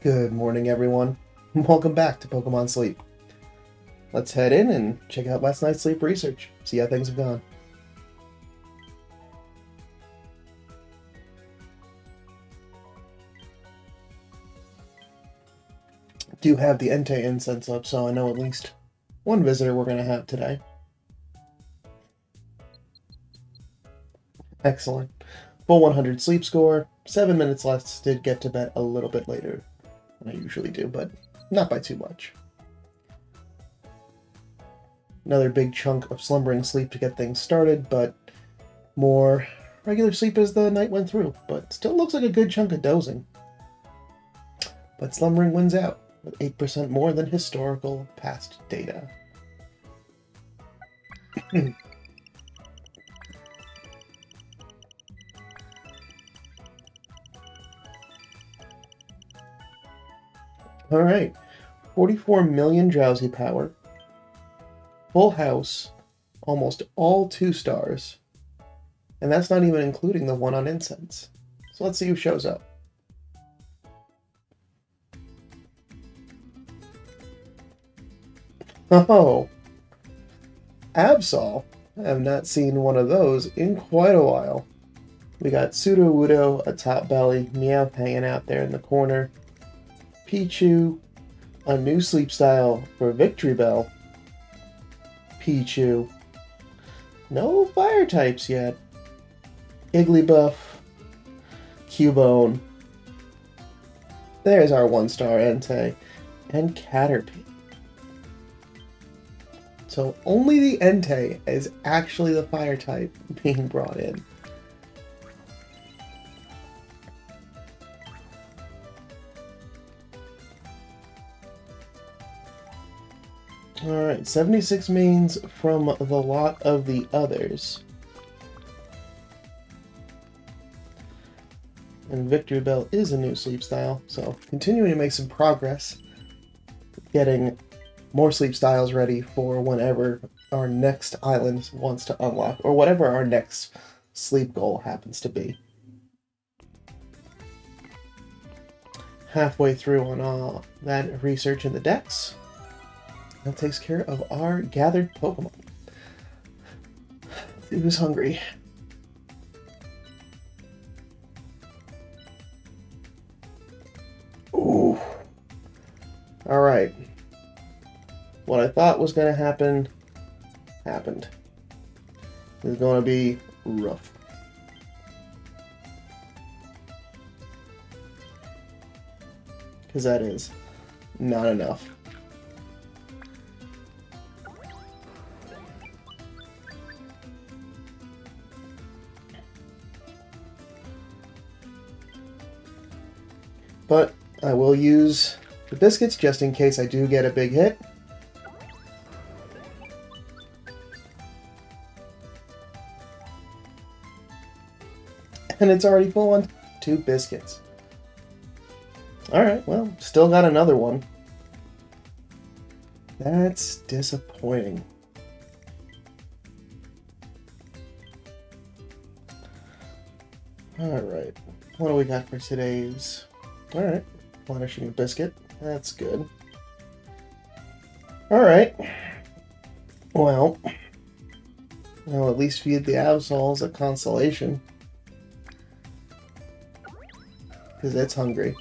Good morning, everyone. Welcome back to Pokemon Sleep. Let's head in and check out last night's sleep research, see how things have gone. Do have the Entei incense up, so I know at least one visitor we're going to have today. Excellent. Full 100 sleep score, 7 minutes left. Did get to bed a little bit later than I usually do, but not by too much. Another big chunk of slumbering sleep to get things started, but more regular sleep as the night went through, but still looks like a good chunk of dozing. But slumbering wins out, with 8% more than historical past data. Alright, 44 million drowsy power, full house, almost all 2 stars, and that's not even including the one on incense. So let's see who shows up. Oh, Absol. I have not seen one of those in quite a while. We got Sudowoodo, a top belly, Meowth hanging out there in the corner, Pichu, a new sleep style for Victory Bell, Pichu, no fire types yet, Igglybuff, Cubone, there's our 1-star Entei, and Caterpie. So only the Entei is actually the fire type being brought in. Alright, 76 mains from the lot of the others. And Victory Bell is a new sleep style, so continuing to make some progress, getting more sleep styles ready for whenever our next island wants to unlock, or whatever our next sleep goal happens to be. Halfway through on that research in the decks. That takes care of our gathered Pokemon. He was hungry. Ooh. Alright. What I thought was going to happen, happened. It's going to be rough. Because that is not enough. But I will use the biscuits just in case I do get a big hit. And it's already full on 2 biscuits. Alright, well, still got another one. That's disappointing. Alright, what do we got for today's... Alright, Punishing Biscuit. That's good. Alright. Well, I'll at least feed the Absols a consolation. Because it's hungry.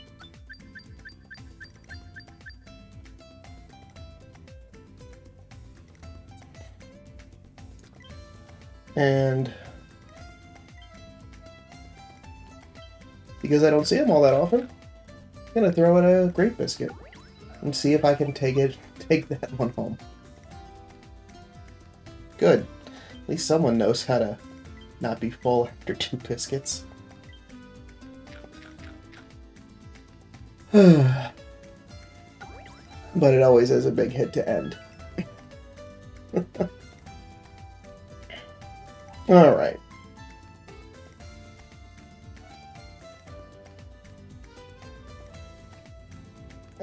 And because I don't see him all that often, I'm gonna throw in a Great Biscuit and see if I can take that one home. Good. At least someone knows how to not be full after 2 biscuits. But it always is a big hit to end. Alright.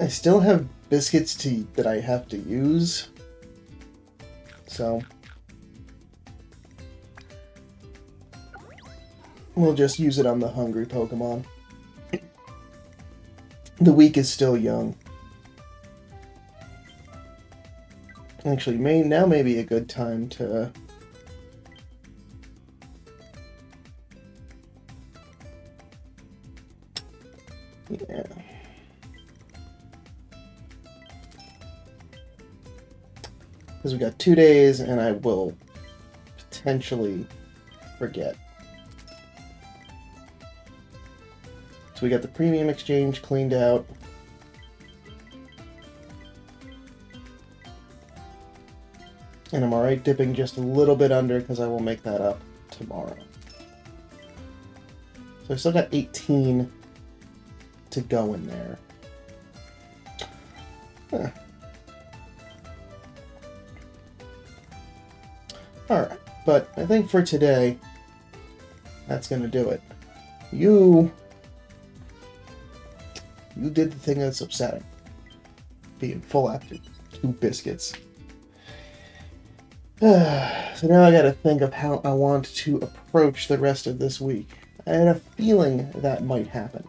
I still have biscuits that I have to use. So we'll just use it on the hungry Pokemon. The week is still young. Actually, now may be a good time to... Yeah. Because we got 2 days, and I will potentially forget. So we got the premium exchange cleaned out. And I'm alright dipping just a little bit under because I will make that up tomorrow. So I still got 18 to go in there. Huh. Alright, but I think for today, that's going to do it. You did the thing that's upsetting. Being full after 2 biscuits. So now I gotta think of how I want to approach the rest of this week. I had a feeling that might happen.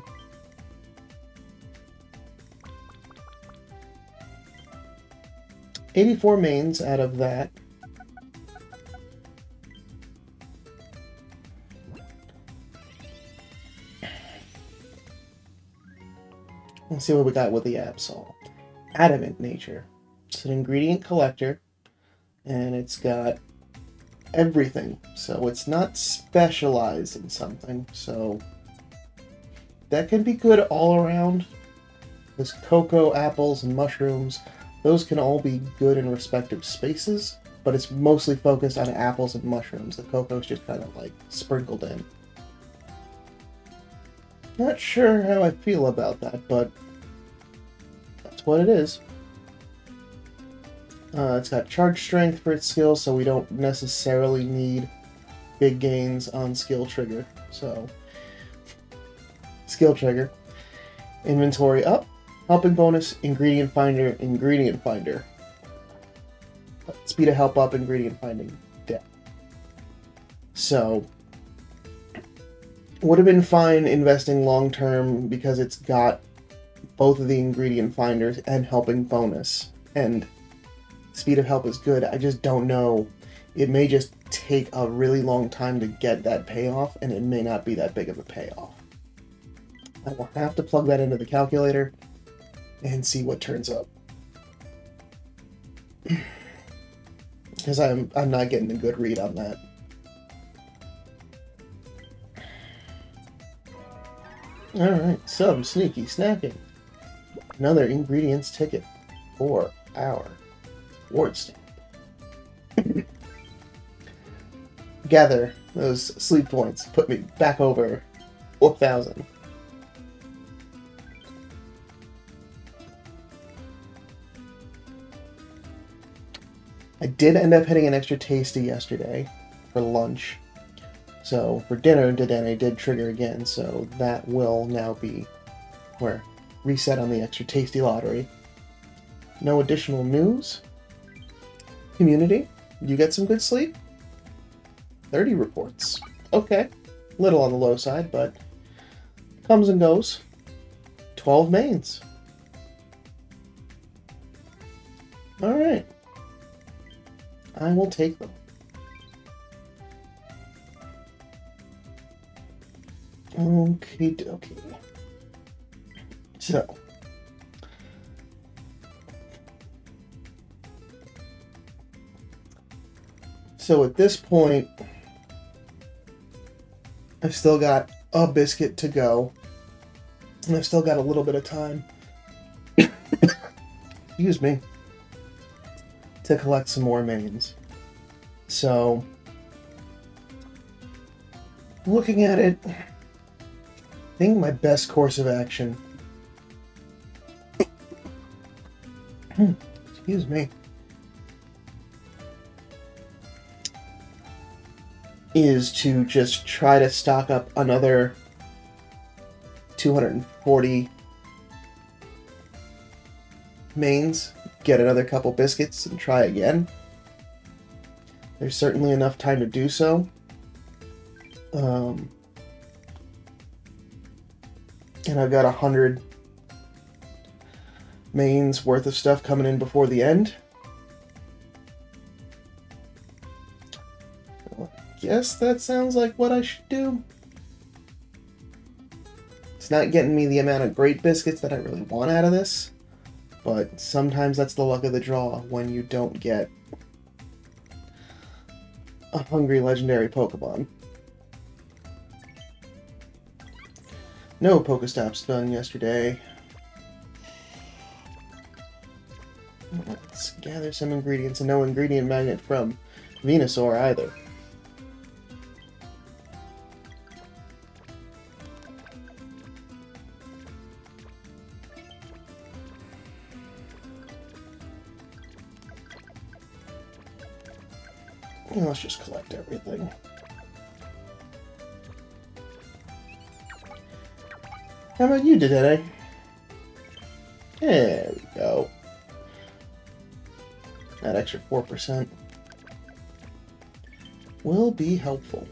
$84 mains out of that. Let's see what we got with the Absol. Adamant nature. It's an ingredient collector. And it's got everything, so it's not specialized in something, so that can be good all around. There's cocoa, apples, and mushrooms. Those can all be good in respective spaces, but it's mostly focused on apples and mushrooms. The cocoa's just kind of like sprinkled in. Not sure how I feel about that, but that's what it is. It's got charge strength for its skill, so we don't necessarily need big gains on skill trigger. So, skill trigger. Inventory up. Helping bonus, ingredient finder, ingredient finder. Speed of help up, ingredient finding down. So, would have been fine investing long term because it's got both of the ingredient finders and helping bonus. And speed of help is good. I just don't know. It may just take a really long time to get that payoff, and it may not be that big of a payoff. I will have to plug that into the calculator and see what turns up. Because I'm not getting a good read on that. Alright, some sneaky snacking. Another ingredients ticket for our ward stamp. Gather those sleep points. Put me back over 4,000. I did end up hitting an extra tasty yesterday for lunch. So for dinner today I did trigger again, so that will now be where reset on the extra tasty lottery. No additional news. Community, you get some good sleep? 30 reports. Okay. Little on the low side, but comes and goes. 12 mains. Alright. I will take them. Okie dokie. So at this point, I've still got a biscuit to go, and I've still got a little bit of time, excuse me, to collect some more mains. So, looking at it, I think my best course of action, excuse me, is to just try to stock up another 240 mains, get another couple biscuits, and try again. There's certainly enough time to do so. And I've got 100 mains worth of stuff coming in before the end. Well, I guess that sounds like what I should do. It's not getting me the amount of great biscuits that I really want out of this, but sometimes that's the luck of the draw when you don't get a hungry legendary Pokemon. No Pokestops done yesterday. Let's gather some ingredients, and no ingredient magnet from Venusaur either. Let's just collect everything. How about you today? There we go. That extra 4% will be helpful.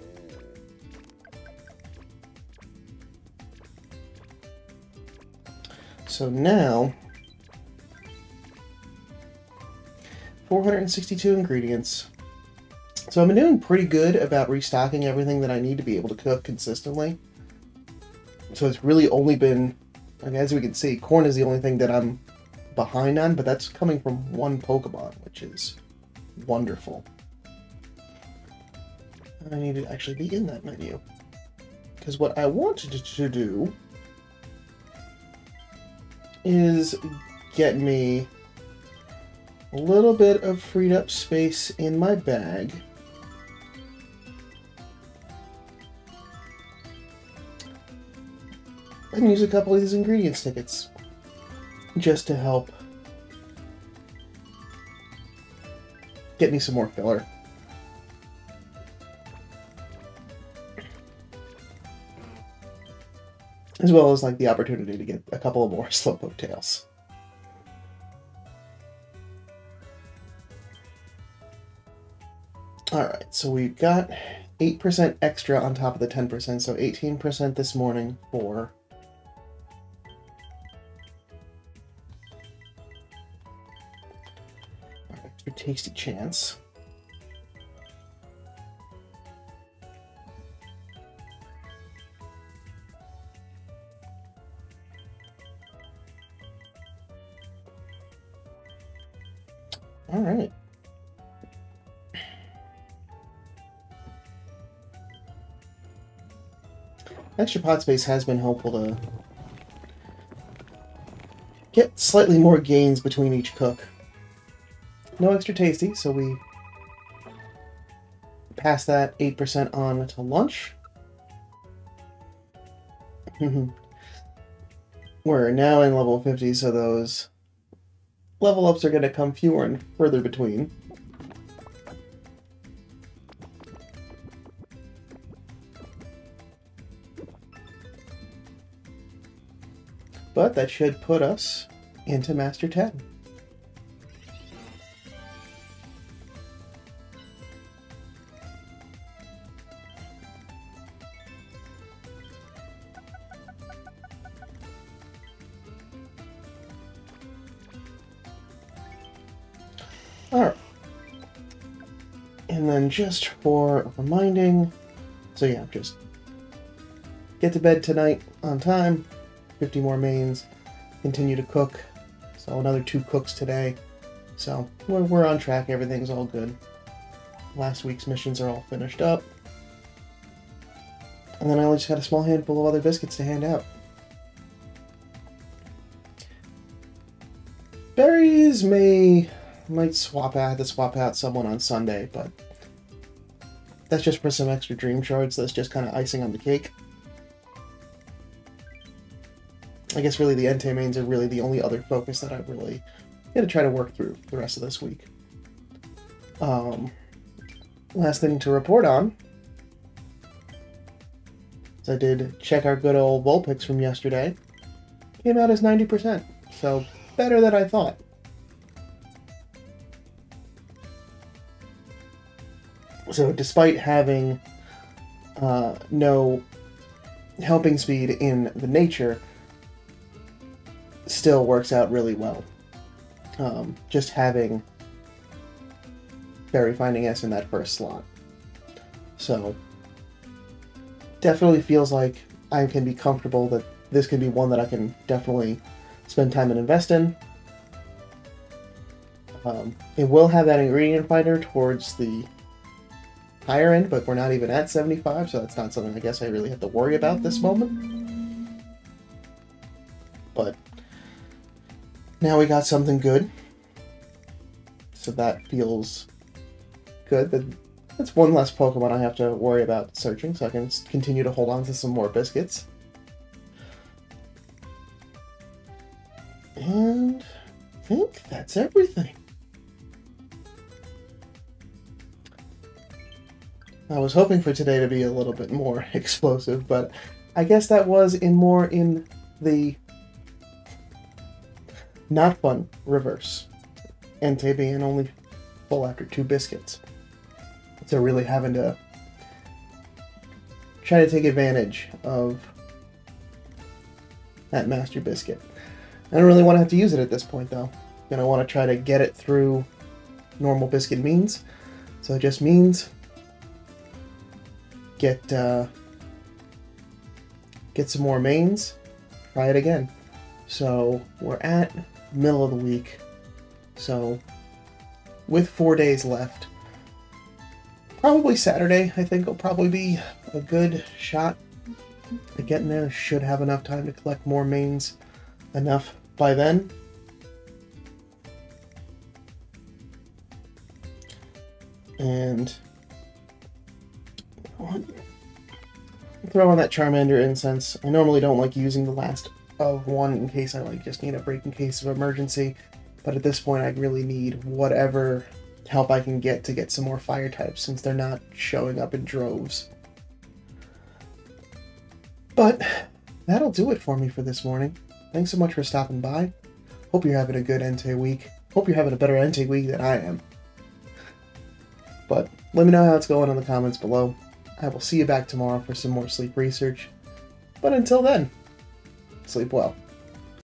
So now, 462 ingredients. So I've been doing pretty good about restocking everything that I need to be able to cook consistently. So it's really only been, like, as we can see, corn is the only thing that I'm behind on, but that's coming from one Pokemon, which is wonderful. I need to actually be in that menu, because what I wanted to do is get me a little bit of freed up space in my bag and use a couple of these ingredients tickets just to help get me some more filler. As well as, like, the opportunity to get a couple of more Slowpoke tails. Alright, so we've got 8% extra on top of the 10%, so 18% this morning for our extra tasty chance. Alright. Extra pot space has been helpful to get slightly more gains between each cook. No extra tasty, so we pass that 8% on to lunch. We're now in level 50, so those level ups are going to come fewer and further between. But that should put us into Master 10. Alright. And then just for reminding, so yeah, just get to bed tonight on time. 50 more mains, continue to cook, so another 2 cooks today, so we're on track, everything's all good. Last week's missions are all finished up, and then I only just got a small handful of other biscuits to hand out. Berries might swap out someone on Sunday, but that's just for some extra dream shards. That's just kind of icing on the cake. I guess really the Entei mains are really the only other focus that I'm really going to try to work through the rest of this week. Last thing to report on is I did check our good old Vulpix from yesterday. Came out as 90%, so better than I thought. So despite having no helping speed in the nature, still works out really well. Just having Berry Finding S in that first slot. So, definitely feels like I can be comfortable that this can be one that I can definitely spend time and invest in. It will have that ingredient finder towards the higher end, but we're not even at 75, so that's not something I guess I really have to worry about this moment. But now we got something good, so that feels good. That's one less Pokemon I have to worry about searching, so I can continue to hold on to some more biscuits. And I think that's everything. I was hoping for today to be a little bit more explosive, but I guess that was more in the not fun reverse. Entei being only full after 2 biscuits. So really having to try to take advantage of that Master Biscuit. I don't really want to have to use it at this point, though. I'm going to want to try to get it through normal biscuit means. So it just means get some more mains, try it again. So we're at middle of the week. So with 4 days left, probably Saturday, I think will probably be a good shot at getting there. Should have enough time to collect more mains enough by then. And throw on that Charmander incense. I normally don't like using the last of one in case I just need a break in case of emergency, but at this point I really need whatever help I can get to get some more fire types since they're not showing up in droves. But that'll do it for me for this morning. Thanks so much for stopping by. Hope you're having a good Entei week. Hope you're having a better Entei week than I am. But let me know how it's going in the comments below. I will see you back tomorrow for some more sleep research. But until then, sleep well.